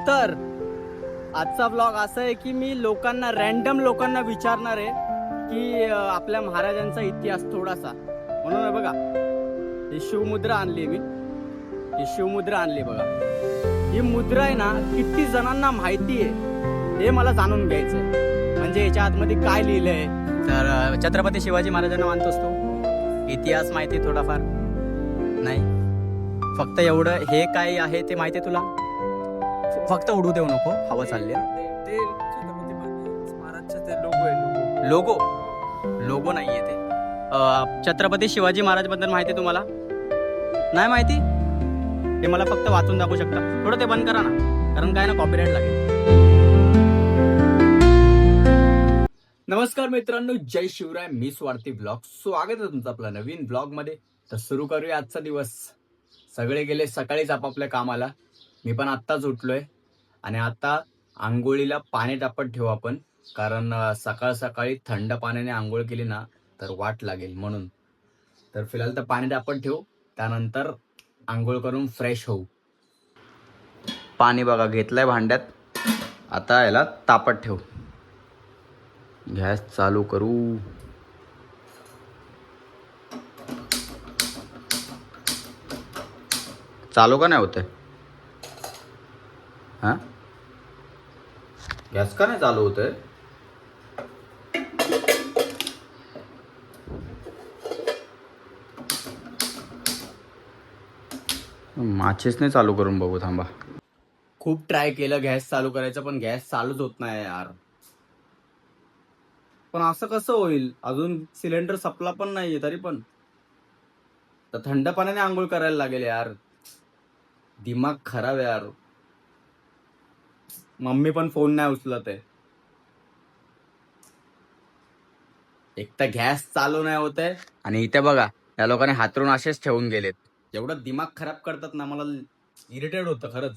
तर आजचा व्लॉग असा आहे की मी रॅन्डम लोकांना विचारणार आहे की आपल्या महाराजांचा इतिहास थोडासा. म्हणून आहे बघा, ही शिवमुद्रा आणली मी. ही शिवमुद्रा आणली बघा. ही मुद्रा आहे ना, किती जणांना माहिती आहे हे मला जाणून घ्यायचं आहे. म्हणजे याच्या आतमध्ये काय लिहिलंय. तर छत्रपती शिवाजी महाराजांना मानतोस तू? इतिहास माहिती थोडाफार? नाही, फक्त एवढं. हे काय आहे ते माहिती आहे तुला? फक्त उडू देऊ नको, हवा चालली. ते छत्रपती महाराजचे ते लोगो आहे. लोगो लोगो नाहीये ते. छत्रपती शिवाजी महाराज बद्दल माहिती आहे तुम्हाला? नाही माहिती? ते मला फक्त वाचून दाखवू शकता? थोडं ते बंद करा ना, कारण काय ना कॉपीराईट लागेल. नमस्कार मित्रांनो, जय शिवराय. मी स्वार्थी ब्लॉग. स्वागत आहे तुमचं आपल्या नवीन ब्लॉग मध्ये. तर सुरू करूया आजचा दिवस. सगळे गेले सकाळीच आपापल्या कामाला. मी पण आत्ताच उठलोय आणि आता आंघोळीला पाणी टापत ठेवू आपण, कारण सकाळ सकाळी थंड पाण्याने आंघोळ केली ना तर वाट लागेल म्हणून. तर फिलहाल तर पाणी टापत ठेवू, त्यानंतर आंघोळ करून फ्रेश होऊ. पाणी बघा घेतलंय भांड्यात, आता याला तापत ठेवू. गॅस चालू करू. चालू का नाही होतंय? हा, गॅस का नाही चालू होतंय? माचीस नाही चालू करून बघू, थांबा. खूप ट्राय केलं गॅस चालू करायचं, पण गॅस चालूच होत नाही यार. पण असं कसं होईल? अजून सिलेंडर संपला पण नाहीये तरी पण. तर थंड पाण्याने आंघोळ करायला लागेल यार. दिमाग खराब यार. मम्मी पण फोन नाही उचलत आहे. एक तर गॅस चालू नाही होत आहे, आणि इथे बघा या लोकांनी हातरून असेच ठेवून गेलेत. एवढं दिमाग खराब करतात ना, मला इरिटेट होतं खरंच.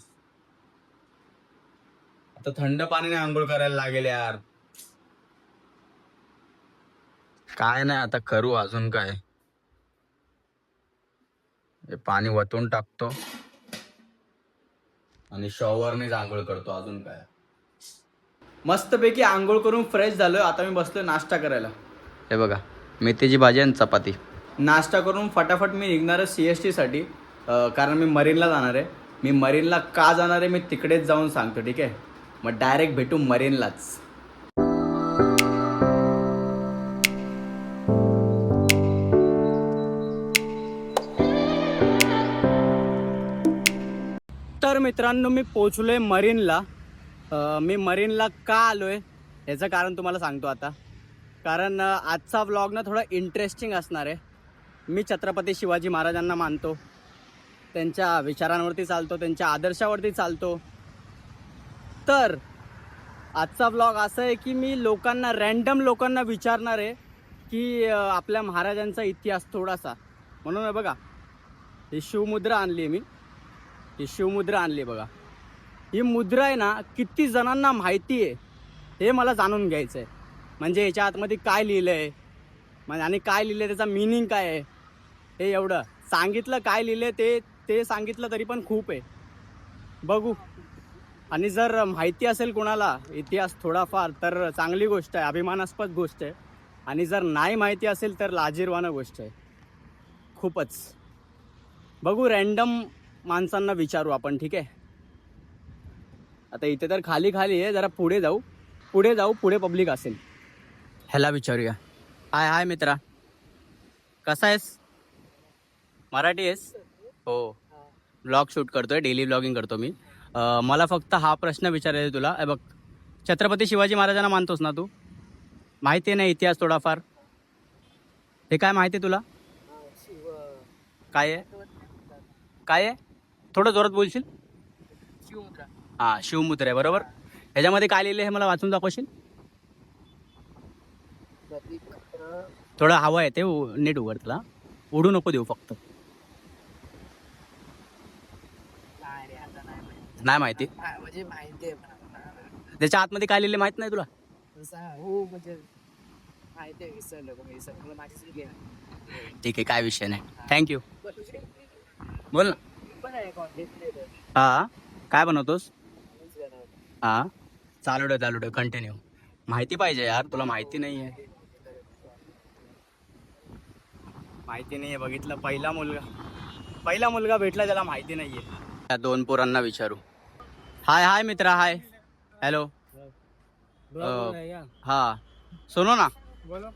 आता थंड पाण्याने आंघोळ करायला लागेल यार. काय नाही, आता करू. अजून काय, हे पाणी वतून टाकतो आणि शॉवरनेच आंघोळ करतो. अजून काय, मस्तपैकी आंघोळ करून फ्रेश झालोय. आता मी बसलोय नाश्ता करायला. हे बघा, मेथीची भाजी आणि चपाती. नाश्ता करून फटाफट मी निघणार आहे CST साठी, कारण मी मरीनला जाणार आहे. मी मरीनला का जाणार आहे मी तिकडेच जाऊन सांगतो, ठीक आहे? मग डायरेक्ट भेटू मरीनलाच. तर मित्रांनो, मी पोचलोय मरीनला. मी मरीनला का आलोय याचं कारण तुम्हाला सांगतो आता. कारण आजचा व्लॉग ना थोडा इंटरेस्टिंग असणार आहे. मी छत्रपती शिवाजी महाराजांना मानतो, त्यांच्या विचारांवरती चालतो, त्यांच्या आदर्शावरती चालतो. तर आजचा व्लॉग असा आहे की मी रॅन्डम लोकांना विचारणार आहे की आपल्या महाराजांचा इतिहास थोडासा. म्हणून आहे बघा, ही शिवमुद्रा आणली मी. ही शिवमुद्रा आणली बघा. ही मुद्रा आहे ना, किती जणांना माहिती आहे हे मला जाणून घ्यायचं आहे. म्हणजे याच्या आतमध्ये काय लिहिलं आहे, म्हणजे आणि काय लिहिलं आहे, त्याचा मिनिंग काय आहे, हे एवढं सांगितलं. काय लिहिलं आहे ते सांगितलं तरी पण खूप आहे. बघू. आणि जर माहिती असेल कोणाला इतिहास थोडाफार तर चांगली गोष्ट आहे, अभिमानास्पद गोष्ट आहे. आणि जर नाही माहिती असेल तर लाजिरवाणं गोष्ट आहे खूपच. बघू, रॅन्डम माणसांना विचारू आपण, ठीक आहे? आता इथे तर खाली आहे, जरा पुढे जाऊ. पुढे पब्लिक असेल, ह्याला विचारूया. हाय मित्रा, कसा आहेस? मराठी आहेस? हो, ब्लॉग शूट करतोय, डेली ब्लॉगिंग करतो मी. मला फक्त हा प्रश्न विचारायचा तुला. बघ, छत्रपती शिवाजी महाराजांना मानतोस ना तू? माहिती आहे ना इतिहास थोडाफार? हे काय माहिती आहे तुला? काय आहे? थोडं जोरात बोलशील? शिवमुद्रा. हां, शिवमुद्रा आहे, बरोबर. ह्याच्यामध्ये काय लिहिलं हे मला वाचून दाखवशील? थोडं हवं आहे ते नीट उघड. तुला उडू नको देऊ फक्त. नाही माहिती? म्हणजे माहिती आहे पण त्याच्या आतमध्ये काय लिहिलं माहित नाही तुला? हो, म्हणजे माहिती आहे. विसरलो माझी. ठीक आहे, काय विषय नाही. थँक्यू. बोल ना. हां, काय बनवतोस? हा चालू दे कंटिन्यू. माहिती पाहिजे यार, तुला माहिती नाही आहे. माहिती नाही आहे, बघितलं पहिला मुलगा भेटला ज्याला माहिती नाही आहे. त्या दोन पोरांना विचारू. हाय हाय मित्रा, हाय हॅलो. हाँ सुनो ना, बोलो.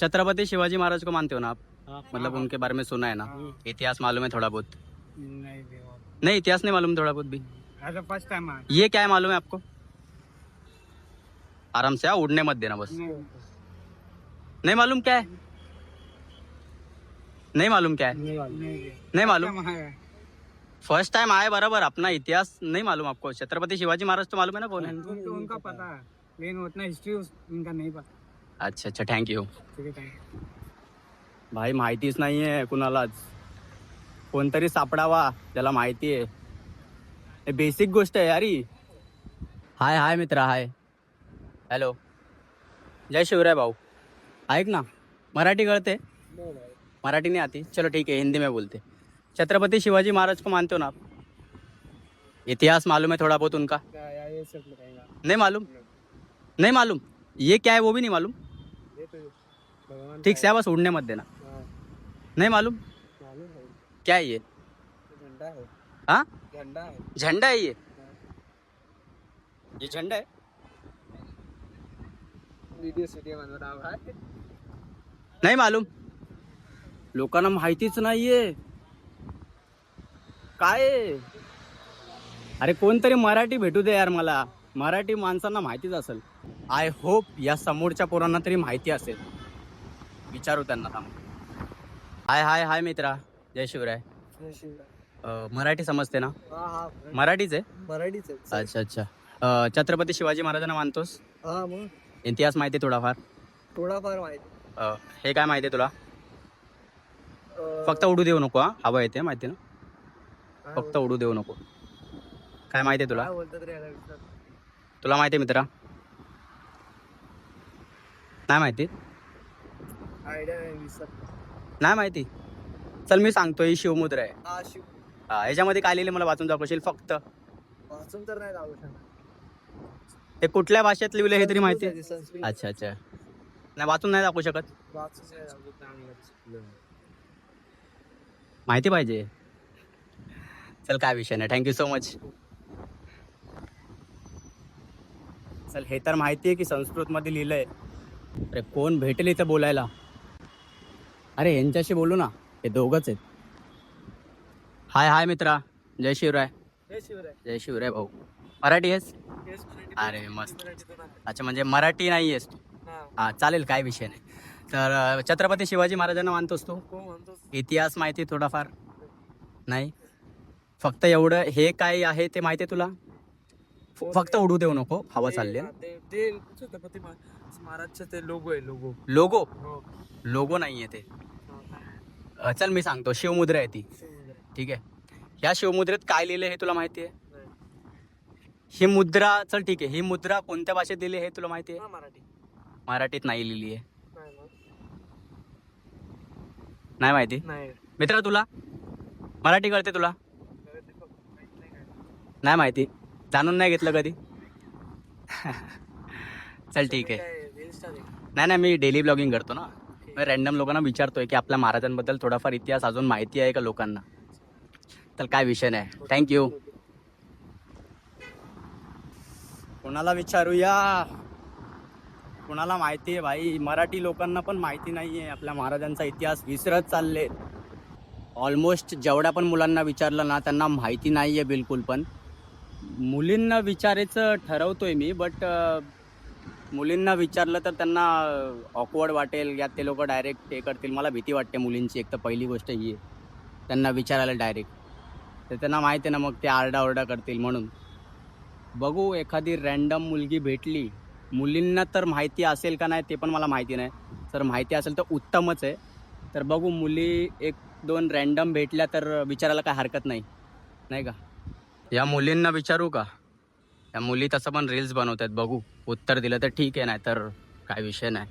छत्रपति शिवाजी महाराज को मानते हो ना आप? हाँ. मतलब उनके बारे में सुना है ना? हाँ. इतिहास मालूम है थोड़ा बहुत? नहीं नहीं इतिहास नहीं मालूम थोड़ा बहुत भी? ऐसा फर्स्ट टाइम आया. ये क्या है मालूम है आपको? आराम से उड़ने मत देना बस. नहीं मालूम क्या है? नहीं मालूम क्या है? नहीं मालूम. फर्स्ट टाइम आए बराबर, अपना इतिहास नहीं मालूम आपको? छत्रपति शिवाजी महाराज तो मालूम है ना कौन है? उनका पता है लेकिन उतना हिस्ट्री उनका नहीं पता. अच्छा अच्छा, थँक यू. ठीक है, thank you. भाई माहितीच नाही आहे कुणालाच. कोणतरी सापडावा त्याला माहिती आहे. हे बेसिक गोष्ट आहे यार ही. हाय हाय मित्रा, हाय हॅलो. जय शिवराय भाऊ. ऐक ना, मराठी कळते? मराठी नहीं आती? चलो ठीक है, हिंदी में बोलते. छत्रपति शिवाजी महाराज को मानते हो ना आप? इतिहास मालूम है थोड़ा बहुत उनका? ये सब बताएगा. नहीं मालूम? नहीं मालूम. ये क्या है वो भी नहीं मालूम? ये तो भगवान ठीक से बस उड़ने मत देना. हाँ, नहीं मालूम? मालूम है. क्या है ये? झंडा है. हाँ झंडा है. झंडा है ये झंडा है. वीडियो बन रहा है. नाही मालूम. लोकांना माहितीच नाहीये काय आहे? अरे कोणतरी मराठी भेटू दे यार मला. मराठी माणसांना माहितीच असेल. आय होप या समोरच्या पोरांना तरी माहिती असेल. विचारू त्यांना थांब. हाय हाय हाय मित्रा, जय शिवराय. मराठी समजते ना? हाँ हाँ मराठीच आहे. मराठीच आहे. अच्छा अच्छा. छत्रपती शिवाजी महाराजांना मानतोस? हा मग इतिहास माहिती आहे थोडाफार? थोडाफार माहिती. हे काय माहिती आहे तुला? फक्त उडू देऊ नको. हा हवा येते माहिती ना? फक्त उडू देऊ नको. काय माहिती आहे तुला? काय बोलतात रे याला विचार. तुला माहिती आहे मित्रा? नाही माहिती? आयडिया नाही विसर. नाही माहिती? चल मी सांगतो, ही शिवमुद्रा आहे. हा शिव. ह्याच्यामध्ये काय लिहिले मला वाचून दाखवशील फक्त? वाचून तर नाही जाऊ शकत. हे कुठल्या भाषेत लिहिले हे तरी माहिती आहे? संस्कृत. अच्छा अच्छा. नाही वाचून नाही दाखवू शकत? वाचून नाही जाऊ शकत. माहिती पाहिजे. चल काय विषय नाही, थँक्यू सो मच. चल हे तर माहिती आहे की संस्कृतमध्ये लिहिलंय. अरे कोण भेटेल इथं बोलायला? अरे यांच्याशी बोलू ना, हे दोघंच आहेत. हाय हाय मित्रा, जय शिवराय. हे शिवराय. जय शिवराय भाऊ. मराठी आहेस? हेच मराठी. अरे मस्त. मराठीतून आहे. अच्छा म्हणजे मराठी नाही आहेस तू? हा. हां चालेल, काय विषय नाही. तर छत्रपती शिवाजी महाराजांना मानतोस तू? कोण म्हणतो? इतिहास माहिती थोडाफार? नाही, फक्त एवढं. हे काय आहे ते माहिती आहे तुला? फक्त उडू देऊ नको, हवा चालली आहे. ते छत्रपती महाराजचे ते लोगो आहे. लोगो. लोगो? हो. लोगो नाही आहे ते. चल मी सांगतो, शिवमुद्रा आहे ती. ठीक आहे. ह्या शिवमुद्रेत काय लिहिलं हे तुला माहिती आहे? ही मुद्रा, चल ठीक आहे, ही मुद्रा कोणत्या भाषेत लिहिली हे तुला माहिती आहे? मराठी. मराठीत नाही लिहिली आहे. नाही मग. नाही माहिती? नाही. मित्रा तुला मराठी कळते तुला? नाही माहिती? जाणून नाही घेतलं कधी? चल ठीक आहे. नाही नाही, मी डेली ब्लॉगिंग करतो ना. मी रॅन्डम लोकांना विचारतोय की आपल्या महाराजांबद्दल थोडाफार इतिहास अजून माहिती आहे का लोकांना. तर काय विषय नाही, थँक्यू. कोणाला विचारूया? कोणाला माहिती आहे भाई? मराठी लोकांना पण माहिती नाही आहे. आपल्या महाराजांचा इतिहास विसरत चालले. ऑलमोस्ट जेवढ्या पण मुलांना विचारलं ना, त्यांना माहिती नाही आहे बिलकुल. पण मुलींना विचारायचं ठरवतोय मी, बट मुलींना विचारलं तर त्यांना ऑकवर्ड वाटेल, यात ते लोक डायरेक्ट हे करतील. मला भीती वाटते मुलींची. एक तर पहिली गोष्ट ही आहे, त्यांना विचारायला डायरेक्ट. तर त्यांना माहिती आहे ना, मग ते आरडाओरडा करतील. म्हणून बघू, एखादी रॅन्डम मुलगी भेटली. मुलींना तर माहिती असेल का नाही ते पण मला माहिती नाही. जर माहिती असेल तर उत्तमच आहे. तर बघू, मुली एक दोन रॅन्डम भेटल्या तर विचारायला काय हरकत नाही, नाही का? या मुलींना विचारू का? या मुली तसं पण रील्स बनवत आहेत. बघू, उत्तर दिलं तर ठीक आहे, नाही तर काय विषय नाही.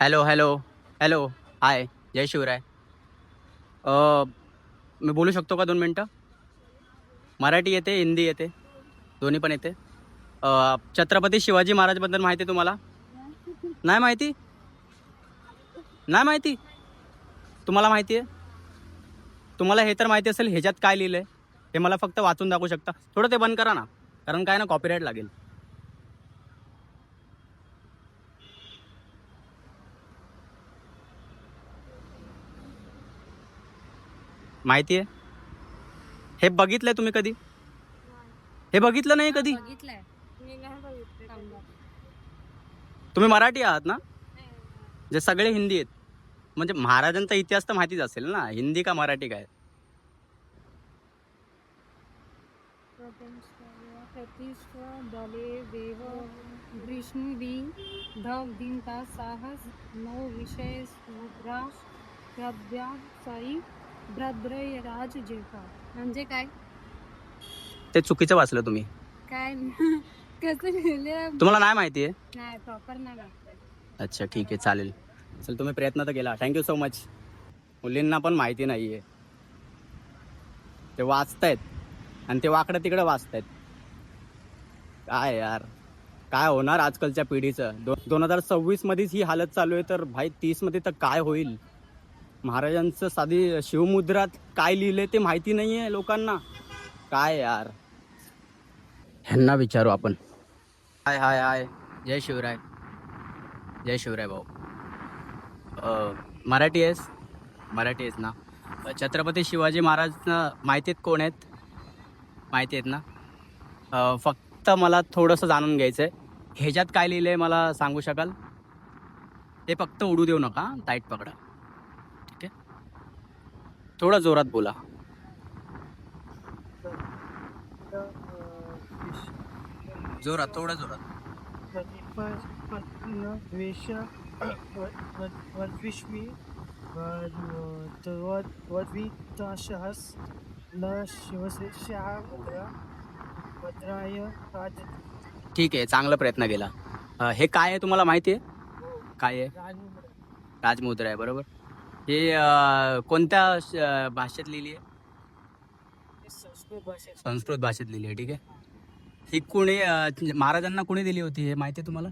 हॅलो हॅलो हॅलो, हाय, जय शिवराय. मी बोलू शकतो का 2 मिनटं? मराठी येते, हिंदी येते, दोन्ही पण येते. छत्रपती शिवाजी महाराजबद्दल माहिती आहे तुम्हाला? नाही माहिती? नाही माहिती? तुम्हाला माहिती आहे? तुम्हाला हे तर माहिती असेल ह्याच्यात काय लिहिलं आहे? हे मला फक्त वाचून दाखवू शकता? थोडं ते बंद करा ना, कारण काय ना कॉपीराईट लागेल. माहिती आहे? हे बघितलंय तुम्ही कधी? हे बघितलं नाही कधी? बघितलंय मी नाही बघितलं. तुम्ही मराठी आहात ना? जे सगळे हिंदी आहेत, म्हणजे महाराजांचा इतिहास तर माहितीच असेल ना, हिंदी का मराठी काय? ग्रीष्मी धग दिन का साहस नौ विषय मुद्रा प्रद्यासाई भद्रराज जेठा. म्हणजे काय ते चुकीचं वाचलं तुम्ही. काय कसं लिहिलं तुम्हाला नाही माहिती आहे? नाही प्रॉपर नाही बघितलं. अच्छा ठीक आहे, चालेल. चल, तुम्ही प्रयत्न तर केला, थँक्यू सो मच. मुलींना पण माहिती नाही आहे, ते वाचतायत आणि ते वाकडं तिकडं वाचतायत. काय यार, काय होणार आजकालच्या पिढीचं? 2026 मध्येच ही हालत चालू आहे, तर भाई 30 मध्ये तर काय होईल? महाराजांचं साधी शिवमुद्रात काय लिहिलंय ते माहिती नाही आहे लोकांना. काय यार, ह्यांना विचारू आपण. हाय हाय हाय, जय शिवराय. जय शिवराय भाऊ. मराठी आहेस? मराठी आहेस ना? छत्रपती शिवाजी महाराज माहिती आहेत कोण आहेत? माहिती आहेत ना? फक्त मला थोडंसं जाणून घ्यायचं आहे, ह्याच्यात काय लिहिलं आहे मला सांगू शकाल? ते फक्त उडू देऊ नका, टाईट पकडा, ठीक आहे? थोडं जोरात बोला. जोरात, थोडं जोरात. ठीक आहे, चांगला प्रयत्न केला. हे काय आहे तुम्हाला माहिती आहे? काय आहे? राजमुद्रा आहे, बरोबर. हे कोणत्या भाषेत लिहिली आहे? संस्कृत भाषेत लिहिली आहे, ठीक आहे. ही कुणी महाराजांना कुणी दिली होती हे माहिती आहे तुम्हाला?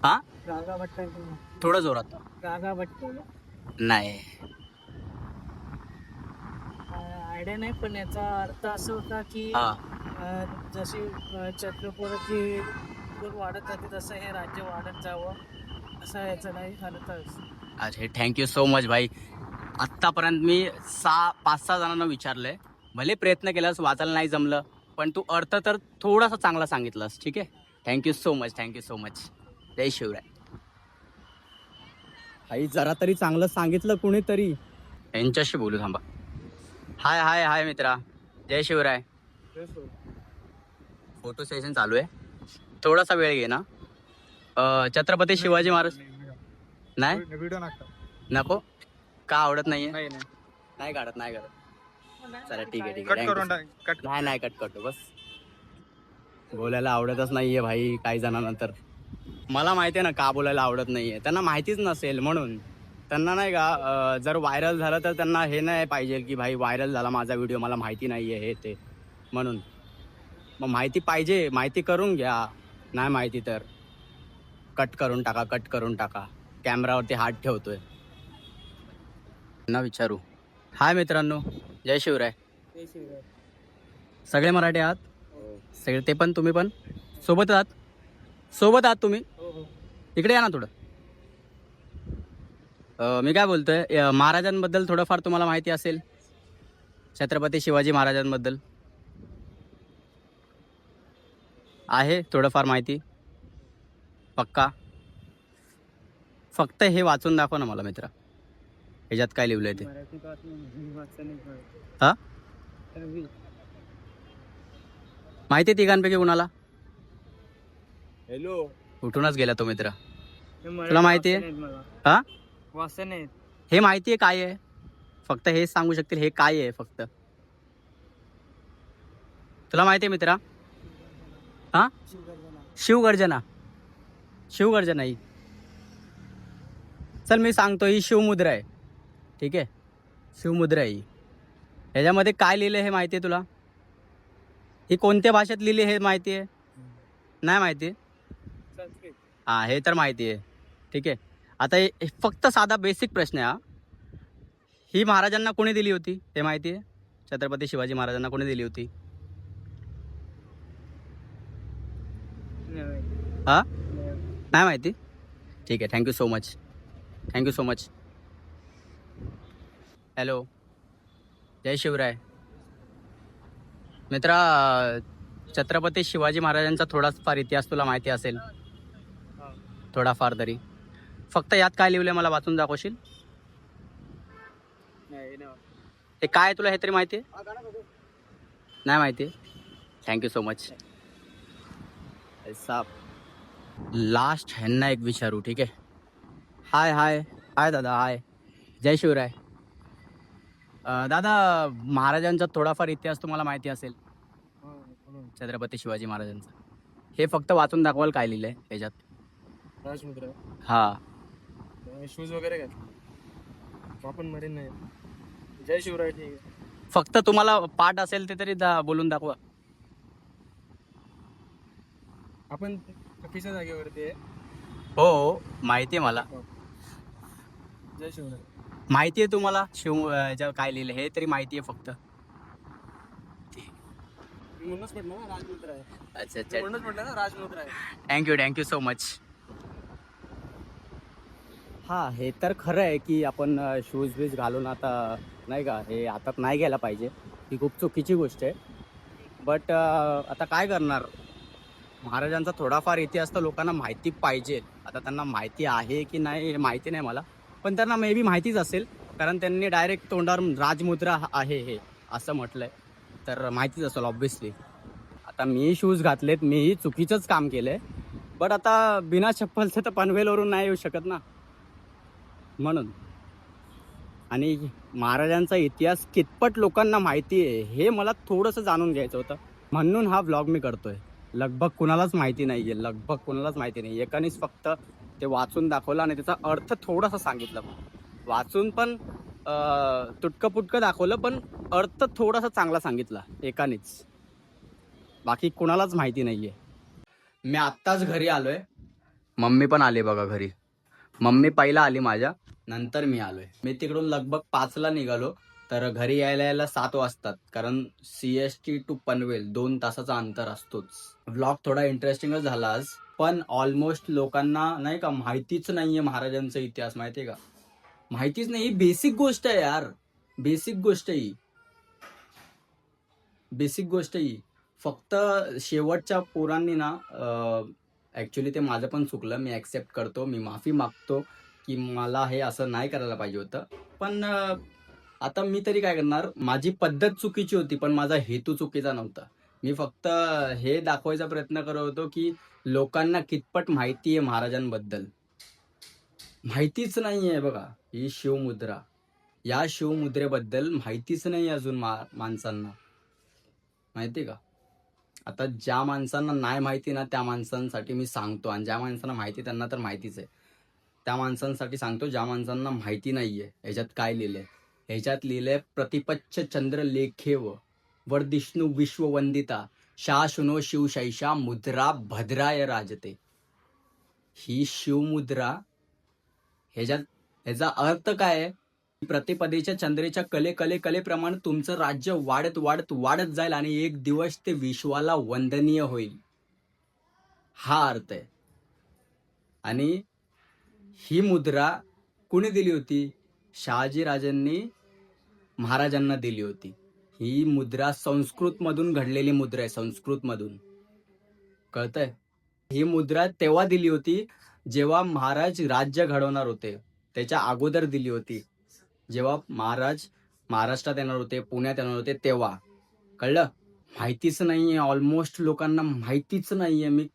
हा, थोडं जोरात. नाही, आयडिया नाही, पण याचा अर्थ असा होता की जशी छत्रपती वाढत जाते तसं हे राज्य वाढत जावं, असं याचं नाही अर्थ असतो. अरे थँक्यू सो मच भाई. आत्तापर्यंत मी 5-6 जणांना विचारलंय, भले प्रयत्न केलास, वाचायला नाही जमलं, पण तू अर्थ तर थोडासा चांगला सांगितलास, ठीक आहे. Thank you so much, thank you so much. जय शिवराय. आई जरा तरी चांगलं सांगितलं कुणीतरी. यांच्याशी बोलू, थांबा. हाय हाय हाय मित्रा, जय शिवराय. फोटो सेशन चालू आहे, थोडासा वेळ घे ना. छत्रपती शिवाजी महाराज. नाही नको का? आवडत नाहीये? नाही काढत, नाही काढत. चला ठीक आहे, ठीक आहे. नाही कट करतो, बस. बोलायला आवडतच नाहीये भाई काही जणांना. तर मला माहिती आहे ना का बोलायला आवडत नाहीये. त्यांना माहितीच नसेल म्हणून. त्यांना नाही का, जर व्हायरल झालं तर त्यांना हे नाही पाहिजे की भाई व्हायरल झाला माझा व्हिडिओ, मला माहिती नाहीये हे ते, म्हणून. मग माहिती पाहिजे, माहिती करून घ्या. नाही माहिती तर कट करून टाका. कॅमेरावरती हात ठेवतोय ना. विचारू. हाय मित्रांनो, जय शिवराय. सगळे मराठी आहात? सगळे, ते पण तुम्ही पण सोबत आहात तुम्ही? इकडे या ना थोडं. मी काय बोलतोय, महाराजांबद्दल थोडंफार तुम्हाला माहिती असेल, छत्रपती शिवाजी महाराजांबद्दल आहे थोडंफार माहिती? पक्का? फक्त हे वाचून दाखव ना मला मित्रा, ह्याच्यात काय लिहिलंय ते. हा, माहिती आहे तिघांपैकी कुणाला? हॅलो, उठूनच गेला तो मित्र. तुला माहिती आहे? हा, वाचन आहेत. हे माहिती आहे काय आहे? फक्त हेच सांगू शकतील हे काय आहे फक्त. तुला माहिती आहे मित्रा? हा, शिवगर्जना ही. चल मी सांगतो, ही शिवमुद्रा आहे, ठीक आहे. शिवमुद्रा आहे ही. ह्याच्यामध्ये काय लिहिलं हे माहिती आहे तुला? ही कोणत्या भाषेत लिहिली हे माहिती आहे? नाही माहिती? संस्कृत. हां, हे तर माहिती आहे. ठीक आहे. आता हे फक्त साधा बेसिक प्रश्न आहे हा. ही महाराजांना कोणी दिली होती हे माहिती आहे? छत्रपती शिवाजी महाराजांना कोणी दिली होती? हां, नाही माहिती? ठीक आहे. Thank you so much. Thank you so much. Hello, जय शिवराय. मित्रा, छत्रपती शिवाजी महाराजांचा थोडाफार इतिहास तुला माहिती असेल, थोडाफार तरी. फक्त यात काय लिहिलंय मला वाचून दाखवशील? ते काय आहे तुला हे तरी माहिती आहे? नाही माहिती? Thank you so much. साप लास्ट ह्यांना एक विचारू, ठीक आहे? हाय हाय हाय दादा, हाय, जय शिवराय. दादा, महाराजांचा थोडाफार इतिहास तुम्हाला माहिती असेल, छत्रपती शिवाजी महाराजांचा. हे फक्त वाचून दाखवाल काय लिहिलंय ह्याच्यात? राजमुद्रा. हा, शूज वगैरे घातले. आपण मरीन नाही. जय शिवराय. ठीक आहे. फक्त तुम्हाला पाठ असेल ते तरी बोलून दाखवा. आपण चुकीच्या जागेवरती आहे. हो हो, माहिती आहे मला. जय शिवराय. माहिती आहे तुम्हाला ह्याच्यावर काय लिहिलं हे तरी माहिती आहे फक्त. म्हणूनच म्हटलं ना राजमुद्रा आहे. अच्छा अच्छा, म्हणूनच म्हटलं ना राजमुद्रा आहे. Thank you so much. हां, हे तर खरं आहे की आपण शूज बीज घालून आता नाही का, हे हातात नाही घ्यायला पाहिजे. ही खूप चुकीची गोष्ट आहे. बट आता काय करणार, महाराजांचा थोडाफार इतिहास तर लोकांना माहिती पाहिजे. आता त्यांना माहिती आहे की नाही हे माहिती नाही मला, पण त्यांना मे बी माहितीच असेल, कारण त्यांनी डायरेक्ट तोंडावर राजमुद्रा आहे हे असं म्हटलंय, तर माहितीच असेल ऑब्व्हियसली. आता मी शूज घातलेत, मीही चुकीचंच काम केलं आहे. बट आता बिना चप्पलचं तर पनवेलवरून नाही येऊ शकत ना, म्हणून. आणि महाराजांचा इतिहास कितपत लोकांना माहिती आहे हे मला थोडंसं जाणून घ्यायचं होतं, म्हणून हा व्लॉग मी करतोय. लगभग कुणालाच माहिती नाही आहे, लगभग कुणालाच माहिती नाही. एकानेच फक्त ते वाचून दाखवलं आणि त्याचा अर्थ थोडासा सांगितलं. वाचून पण तुटकं पुटकं दाखवलं, पण अर्थ थोडासा चांगला सांगितला एकानेच. बाकी कुणालाच माहिती नाही आहे. मी आत्ताच घरी आलो आहे. मम्मी पण आली बघा घरी. मम्मी पहिला आली माझ्या, नंतर मी आलो आहे. मी तिकडून लगभग 5ला निघालो, तर घरी यायला 7 वाजतात, कारण CST टू पनवेल 2 तासाचा अंतर असतोच. व्लॉग थोडा इंटरेस्टिंगच झाला आज, पण ऑलमोस्ट लोकांना नाही का माहितीच नाहीये महाराजांचा इतिहास. माहितीये का? माहितीच नाही. ही बेसिक गोष्ट आहे यार, बेसिक गोष्ट ही, बेसिक गोष्ट ही. फक्त शेवटच्या पोरांनी ना, ॲक्च्युली ते माझं पण चुकलं, मी ॲक्सेप्ट करतो, मी माफी मागतो की मला हे असं नाही करायला पाहिजे होतं. पण आता मी तरी काय करणार, माझी पद्धत चुकीची होती, पण माझा हेतू चुकीचा नव्हता. मी फक्त हे दाखवायचा प्रयत्न करत होतो की लोकांना कितपत माहिती आहे महाराजांबद्दल. माहितीच नाही आहे बघा. ही शिवमुद्रा, या शिवमुद्रेबद्दल माहितीच नाही अजून माणसांना. माहिती आहे का? आता ज्या माणसांना नाही माहिती ना, त्या माणसांसाठी मी सांगतो, आणि ज्या माणसांना माहिती त्यांना तर माहितीच आहे. त्या माणसांसाठी सांगतो ज्या माणसांना माहिती नाहीये. ह्याच्यात काय लिहिलंय? ह्याच्यात लिहिलंय, प्रतिपच्छ चंद्र लेखेव वर्धिष्णू विश्ववंदिता शाशुनो शिवशैषा मुद्रा भद्राय राजते. ही शिवमुद्रा, ह्याचा अर्थ काय आहे? प्रतिपदेच्या चंद्रेच्या कलेप्रमाणे तुमचं राज्य वाढत वाढत वाढत जाईल आणि एक दिवस ते विश्वाला वंदनीय होईल, हा अर्थ आहे. आणि ही मुद्रा कुणी दिली होती? शहाजीराजांनी महाराजांना दिली होती. ही मुद्रा संस्कृत मधून घडलेली मुद्रा आहे, संस्कृत मधून. कळतंय? ही मुद्रा तेव्हा दिली होती जेव्हा महाराज राज्य घडवणार होते, त्याच्या अगोदर दिली होती. जेव्हा महाराज महाराष्ट्रात येणार होते, पुण्यात येणार होते, तेव्हा. कळलं? माहितीच नाहीये, ऑलमोस्ट लोकांना माहितीच नाहीये. मी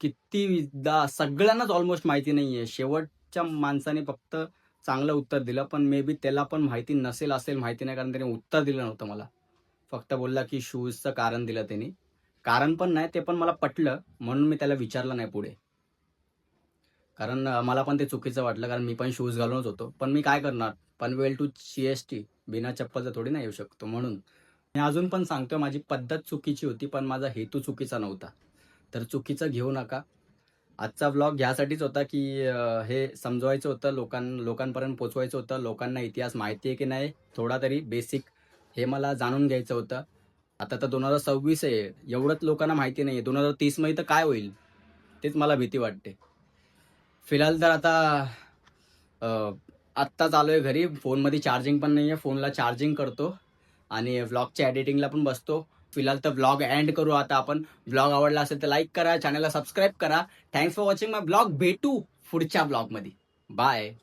कितीदा सगळ्यांनाच ऑलमोस्ट माहिती नाहीये. शेवटच्या माणसाने फक्त चांगलं उत्तर दिलं, पण मे बी त्याला पण माहिती नसेल, असेल, माहिती नाही, कारण त्याने उत्तर दिलं नव्हतं मला. फक्त बोलला की शूजचं कारण दिलं त्यांनी. कारण पण नाही, ते पण मला पटलं, म्हणून मी त्याला विचारलं नाही पुढे, कारण मला पण ते चुकीचं वाटलं, कारण मी पण शूज घालूनच होतो. पण मी काय करणार, पनवेल टू CST बिना चप्पलचं थोडी ना येऊ शकतो. म्हणून मी अजून पण सांगतोय, माझी पद्धत चुकीची होती, पण माझा हेतू चुकीचा नव्हता. तर चुकीचं घेऊ नका. आजचा व्लॉग ह्यासाठीच होता की हे समजवायचं होतं, लोकांपर्यंत पोचवायचं होतं. लोकांना इतिहास माहिती आहे की नाही थोडा तरी बेसिक हे मला जाणून घ्यायचं होतं. आता तर 2026 आहे, एवढंच लोकांना माहिती नाही आहे. 2030 मध्ये तर काय होईल तेच मला भीती वाटते. फिलहाल तर आत्ताच आलोय घरी. फोनमध्ये चार्जिंग पण नाही आहे. फोनला चार्जिंग करतो आणि व्लॉगच्या एडिटिंगला पण बसतो. फिलहाल तर व्लॉग एंड करू आता आपण. व्लॉग आवडला असेल तर लाईक करा, चॅनलला सबस्क्राईब करा. Thanks for watching my vlog. भेटू पुढच्या व्लॉगमध्ये. बाय.